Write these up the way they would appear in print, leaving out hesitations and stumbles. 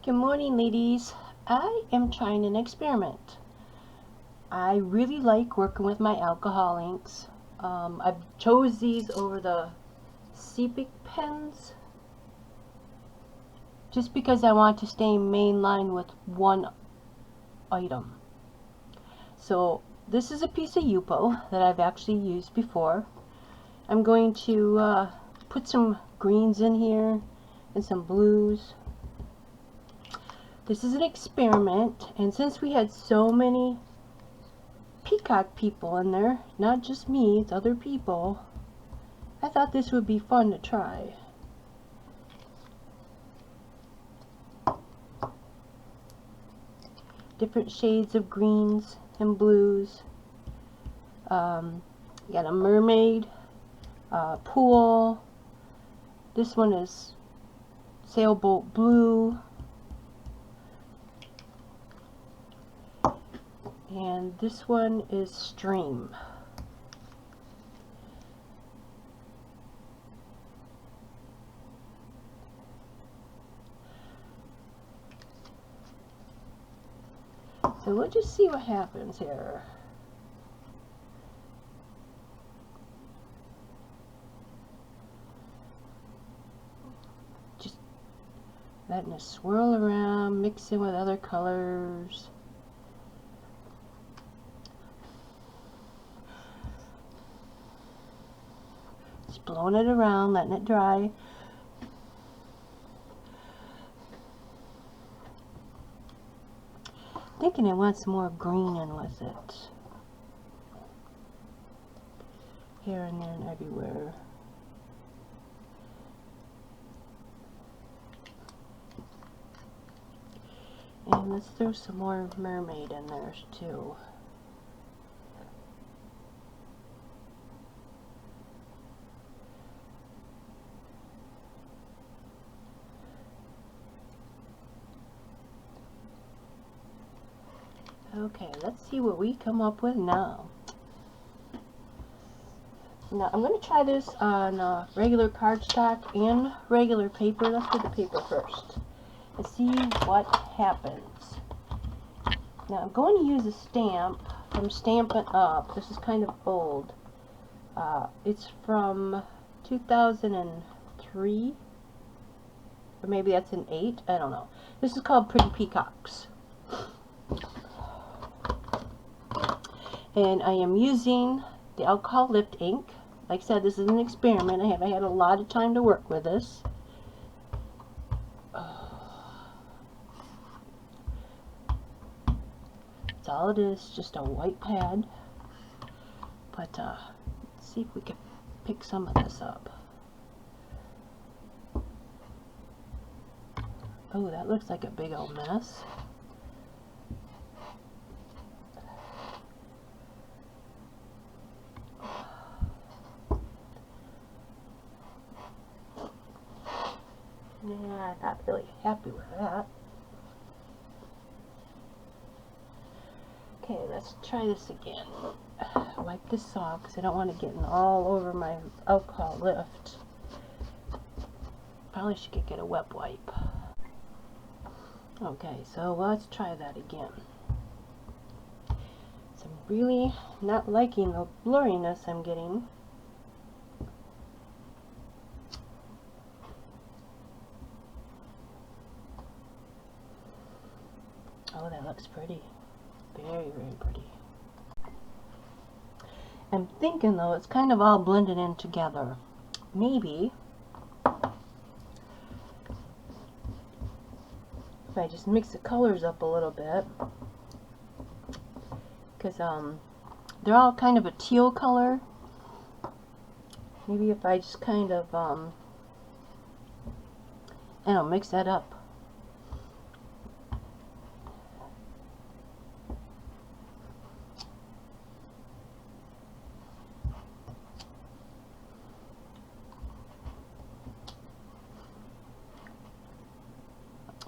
Good morning, ladies. I am trying an experiment. I really like working with my alcohol inks. I've chose these over the Sepic pens just because I want to stay mainline with one item. So this is a piece of Yupo that I've actually used before. I'm going to put some greens in here and some blues. This is an experiment, and since we had so many peacock people in there, not just me, it's other people, I thought this would be fun to try. Different shades of greens and blues. You got a mermaid, pool. This one is sailboat blue. And this one is stream. So we'll just see what happens here. Just letting it swirl around, mixing with other colors. Just blowing it around, letting it dry. Thinking I want some more green in with it. Here and there and everywhere. And let's throw some more mermaid in there too. Okay, let's see what we come up with now. Now, I'm going to try this on regular cardstock and regular paper. Let's do the paper first and see what happens. Now, I'm going to use a stamp from Stampin' Up. This is kind of old. It's from 2003, or maybe that's an 8. I don't know. This is called Pretty Peacocks. And I am using the alcohol lift ink. Like I said, this is an experiment. I haven't had a lot of time to work with this. That's all it is, just a white pad. But let's see if we can pick some of this up. Oh, that looks like a big old mess. Yeah, I'm not really happy with that. Okay, let's try this again. Wipe this off because I don't want it getting all over my alcohol lift. Probably should get a wet wipe. Okay, so let's try that again. So I'm really not liking the blurriness I'm getting. Oh, that looks pretty. Very, very pretty. I'm thinking though, it's kind of all blended in together. Maybe if I just mix the colors up a little bit, because they're all kind of a teal color. Maybe if I just kind of I don't know, mix that up.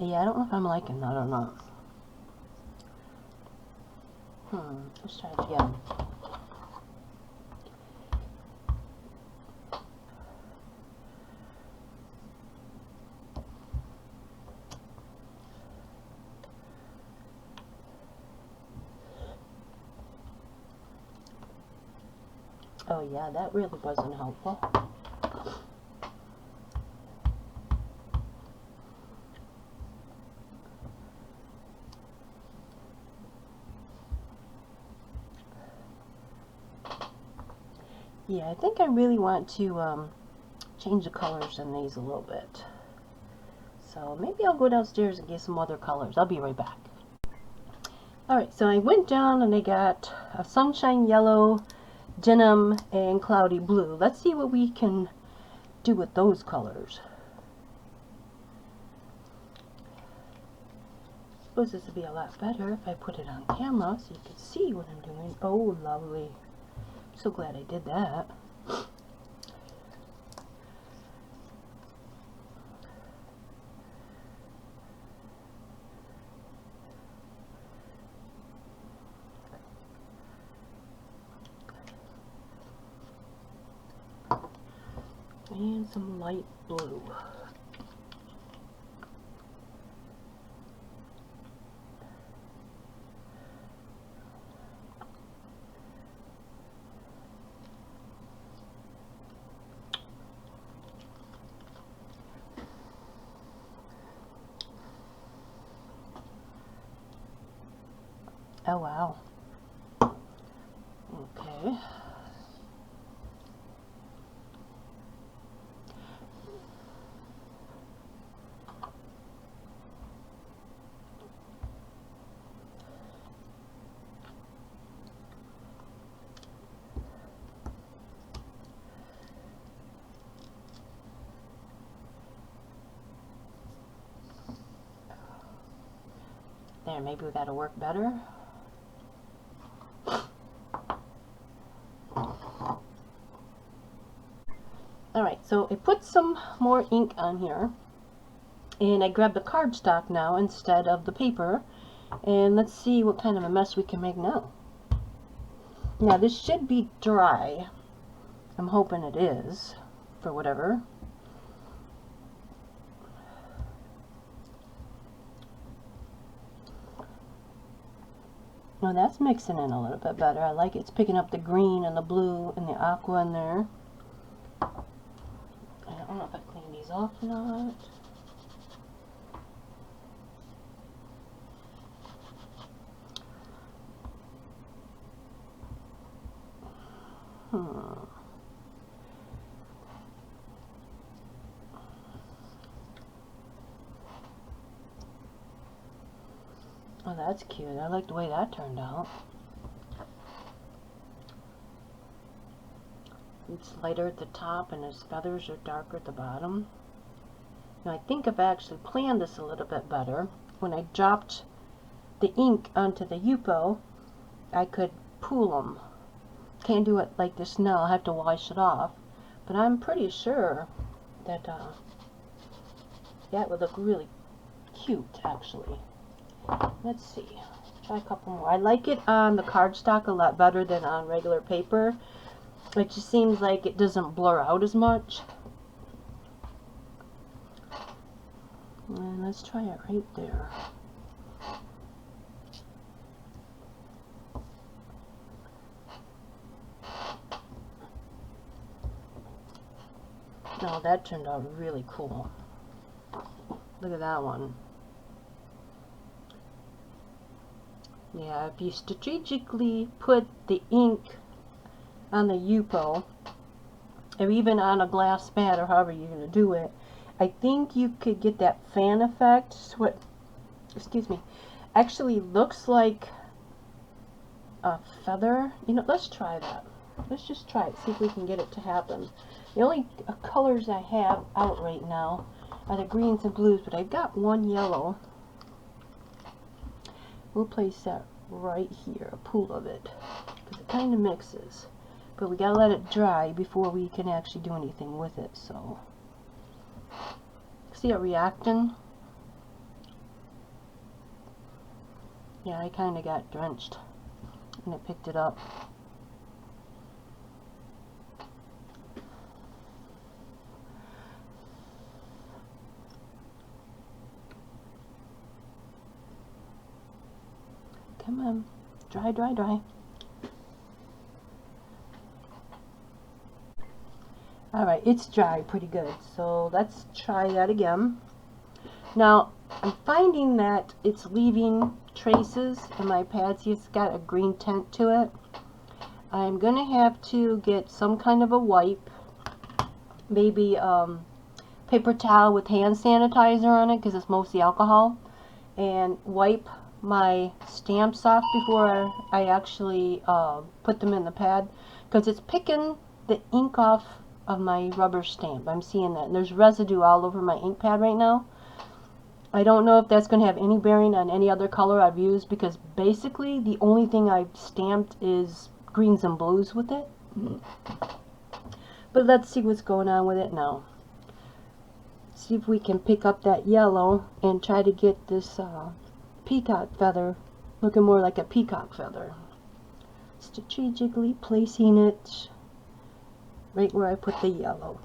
Yeah, I don't know if I'm liking that or not. Let's try it again. Oh yeah, that really wasn't helpful. Yeah, I think I really want to change the colors in these a little bit. So maybe I'll go downstairs and get some other colors. I'll be right back. Alright, so I went down and I got a sunshine yellow, denim, and cloudy blue. Let's see what we can do with those colors. I suppose this would be a lot better if I put it on camera so you can see what I'm doing. Oh, lovely. So glad I did that. And some light blue. Oh wow. Okay. There, maybe that'll work better. Alright, so I put some more ink on here, and I grabbed the cardstock now instead of the paper, and let's see what kind of a mess we can make now. Now this should be dry. I'm hoping it is, for whatever. Now that's mixing in a little bit better. I like it. It's picking up the green and the blue and the aqua in there. I don't know if I clean these off or not. Oh, that's cute. I like the way that turned out. It's lighter at the top and his feathers are darker at the bottom. Now I think I've actually planned this a little bit better. When I dropped the ink onto the Yupo, I could pool them. Can't do it like this now. I'll have to wash it off. But I'm pretty sure that that would look really cute, actually. Let's see. Try a couple more. I like it on the cardstock a lot better than on regular paper. It just seems like it doesn't blur out as much. And let's try it right there. No, that turned out really cool. Look at that one. Yeah, if you strategically put the ink on the Yupo, or even on a glass mat, or however you're going to do it, I think you could get that fan effect. What, excuse me, actually looks like a feather. You know, let's try that. Let's just try it, see if we can get it to happen. The only colors I have out right now are the greens and blues, but I've got one yellow. We'll place that right here, a pool of it, because it kind of mixes. But we gotta let it dry before we can actually do anything with it. So, see it reacting? Yeah, I kind of got drenched, and it picked it up. Come on, dry, dry, dry. Alright, it's dry pretty good, so let's try that again. Now, I'm finding that it's leaving traces in my pad. See, it's got a green tint to it. I'm going to have to get some kind of a wipe, maybe paper towel with hand sanitizer on it, because it's mostly alcohol, and wipe my stamps off before I actually put them in the pad, because it's picking the ink off of my rubber stamp. I'm seeing that. And there's residue all over my ink pad right now. I don't know if that's going to have any bearing on any other color I've used, because basically the only thing I've stamped is greens and blues with it. But let's see what's going on with it now. See if we can pick up that yellow and try to get this peacock feather looking more like a peacock feather. Strategically placing it right where I put the yellow.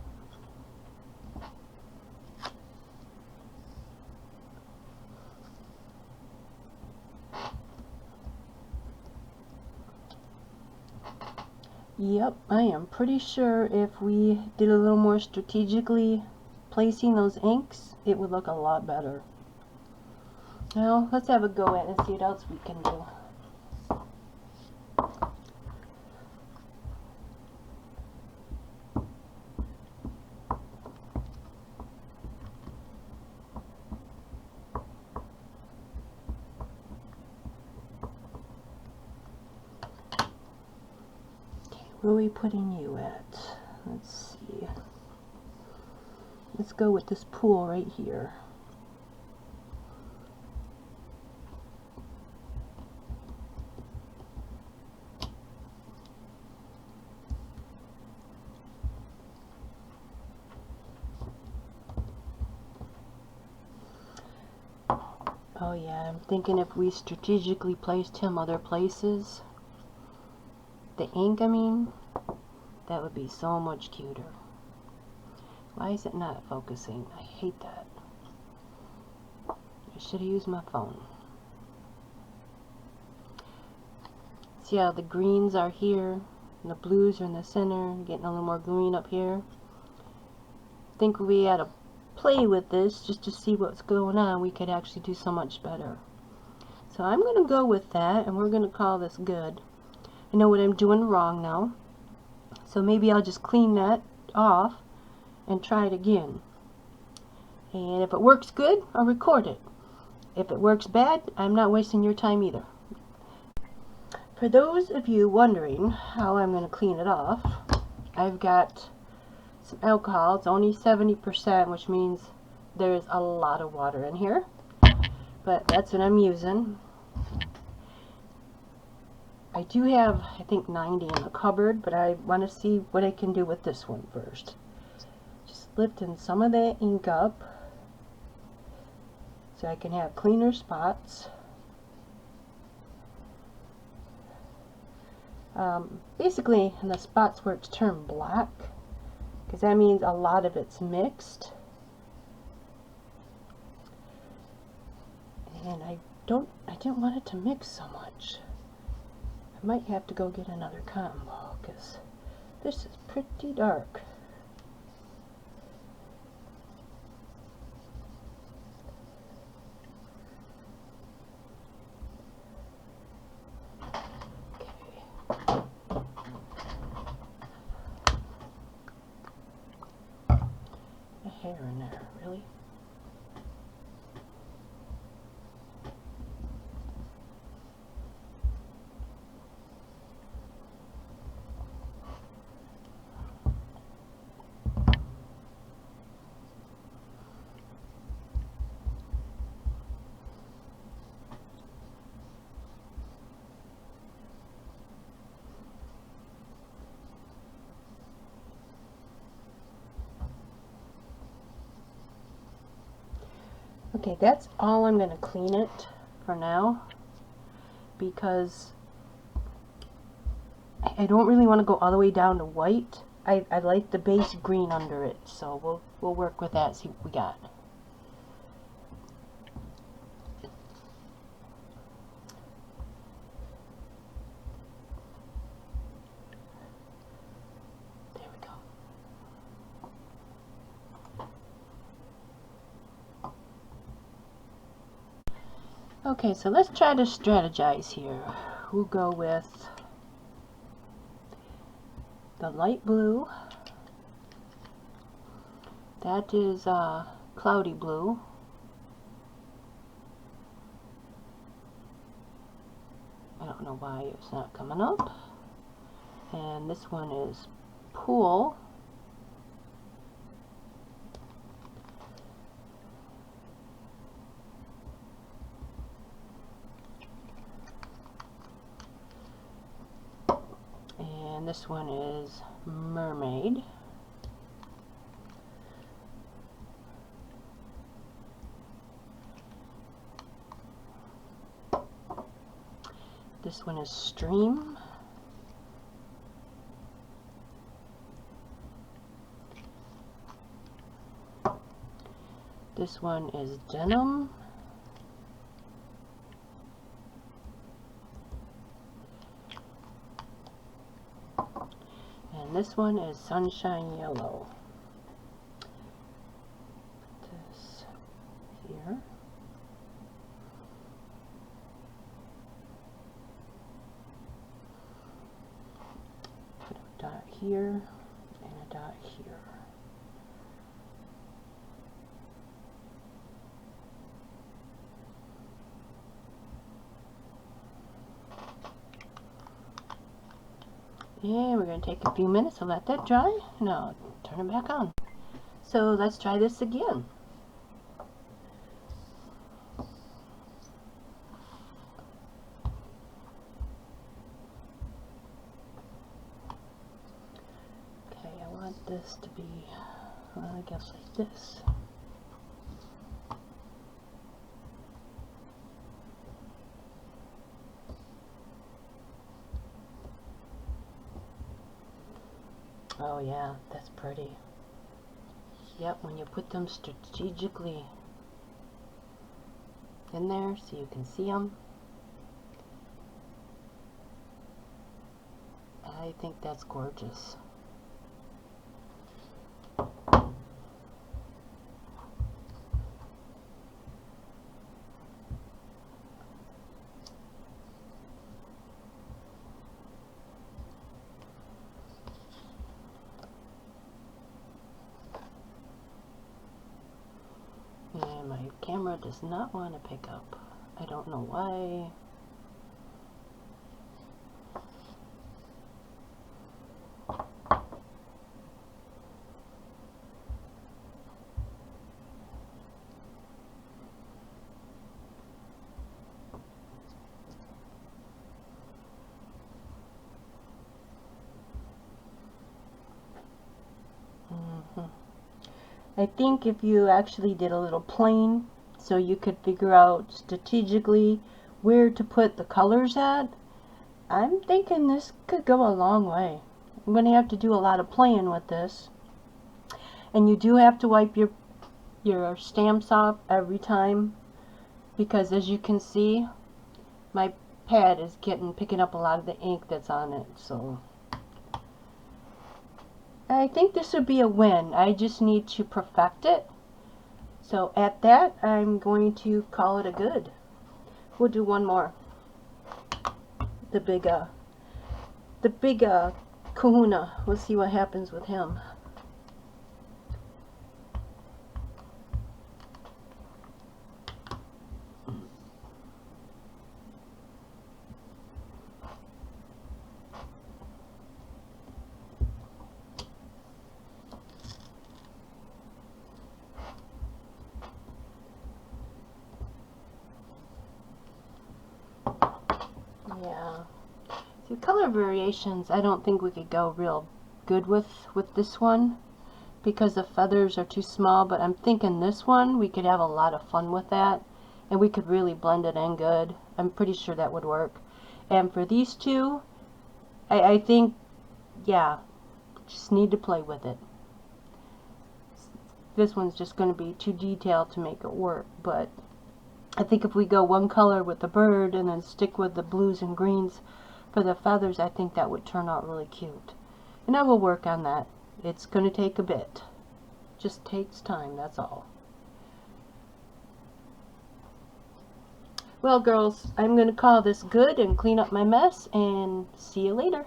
Yep, I am pretty sure if we did a little more strategically placing those inks, it would look a lot better. Now, let's have a go at it and see what else we can do. Where are we putting you at? Let's see. Let's go with this pool right here. Oh yeah, I'm thinking if we strategically placed him other places, the ink, I mean, that would be so much cuter. Why is it not focusing? I hate that. I should have used my phone. See how the greens are here, and the blues are in the center, getting a little more green up here. I think we had to play with this just to see what's going on. We could actually do so much better. So I'm going to go with that, and we're going to call this good. I know what I'm doing wrong now, so maybe I'll just clean that off and try it again. And if it works good, I'll record it. If it works bad, I'm not wasting your time either. For those of you wondering how I'm going to clean it off, I've got some alcohol. It's only 70%, which means there's a lot of water in here, but that's what I'm using. I do have, I think, 90 in the cupboard, but I want to see what I can do with this one first. Just lifting some of that ink up so I can have cleaner spots. Basically, in the spots where it's turned black, because that means a lot of it's mixed. And I didn't want it to mix so much. I might have to go get another cotton ball, because this is pretty dark. A hair in there, really? Okay, that's all I'm going to clean it for now, because I don't really want to go all the way down to white. I like the base green under it, so we'll work with that, see what we got. There we go. Okay, so let's try to strategize here. We'll go with the light blue. That is cloudy blue. I don't know why it's not coming up. And this one is pool. And this one is mermaid. This one is stream. This one is denim. And this one is sunshine yellow. Put this here. Put a dot here and a dot here. And we're going to take a few minutes to let that dry, and I'll turn it back on. So let's try this again. Okay, I want this to be, well, I guess like this. Oh yeah, that's pretty. Yep, when you put them strategically in there so you can see them. I think that's gorgeous. And my camera does not want to pick up. I don't know why. I think if you actually did a little plane so you could figure out strategically where to put the colors at, I'm thinking this could go a long way. I'm going to have to do a lot of playing with this. And you do have to wipe your stamps off every time, because as you can see, my pad is picking up a lot of the ink that's on it. So I think this would be a win. I just need to perfect it. So at that, I'm going to call it a good. We'll do one more. The big kahuna. We'll see what happens with him. Yeah. See, color variations, I don't think we could go real good with this one because the feathers are too small, but I'm thinking this one, we could have a lot of fun with that, and we could really blend it in good. I'm pretty sure that would work. And for these two, I think, yeah, just need to play with it. This one's just going to be too detailed to make it work, but I think if we go one color with the bird and then stick with the blues and greens for the feathers, I think that would turn out really cute. And I will work on that. It's going to take a bit. Just takes time, that's all. Well, girls, I'm going to call this good and clean up my mess, and see you later.